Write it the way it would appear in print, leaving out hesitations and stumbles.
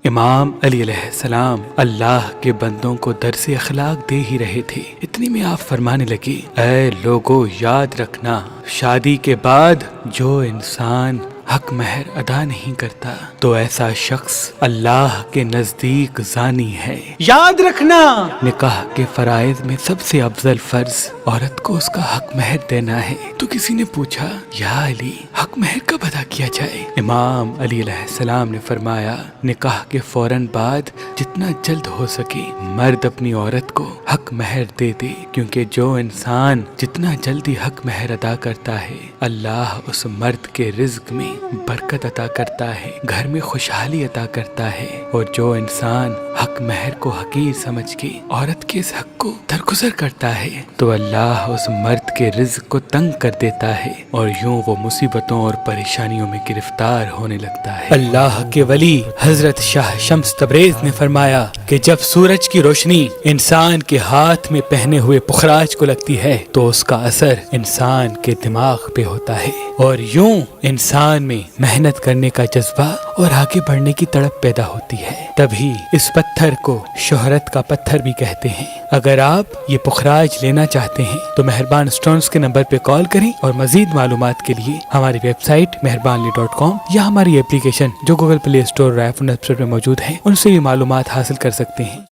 امام علی علیہ السلام اللہ کے بندوں کو درس اخلاق دے ہی رہے تھے، اتنی میں آپ فرمانے لگے، اے لوگو یاد رکھنا، شادی کے بعد جو انسان حق مہر ادا نہیں کرتا تو ایسا شخص اللہ کے نزدیک زانی ہے۔ یاد رکھنا، نکاح کے فرائض میں سب سے افضل فرض عورت کو اس کا حق مہر دینا ہے۔ تو کسی نے پوچھا، یا علی حق مہر کب ادا کیا جائے؟ امام علی علیہ السلام نے فرمایا، نکاح کے فوراً بعد جتنا جلد ہو سکے مرد اپنی عورت کو حق مہر دے دے، کیونکہ جو انسان جتنا جلدی حق مہر ادا کرتا ہے اللہ اس مرد کے رزق میں برکت عطا کرتا ہے، گھر میں خوشحالی عطا کرتا ہے، اور جو انسان حق مہر کو حقیر سمجھ کے عورت کے اس حق کو درگزر کرتا ہے تو اللہ اس مرد کے رزق کو تنگ کر دیتا ہے، اور یوں وہ مصیبتوں اور پریشانیوں میں گرفتار ہونے لگتا ہے۔ اللہ کے ولی حضرت شاہ شمس تبریز نے فرمایا کہ جب سورج کی روشنی انسان کے ہاتھ میں پہنے ہوئے پخراج کو لگتی ہے تو اس کا اثر انسان کے دماغ پہ ہوتا ہے، اور یوں انسان میں محنت کرنے کا جذبہ اور آگے بڑھنے کی تڑپ پیدا ہوتی ہے۔ تبھی اس پتھر کو شہرت کا پتھر بھی کہتے ہیں۔ اگر آپ یہ پخراج لینا چاہتے ہیں تو مہربان اسٹونز کے نمبر پہ کال کریں، اور مزید معلومات کے لیے ہماری ویب سائٹ مہربانلی.com یا ہماری اپلیکیشن جو گوگل پلے اسٹور اور iPhone ایپ اسٹور میں موجود ہے ان سے بھی معلومات حاصل کر سکتے ہیں۔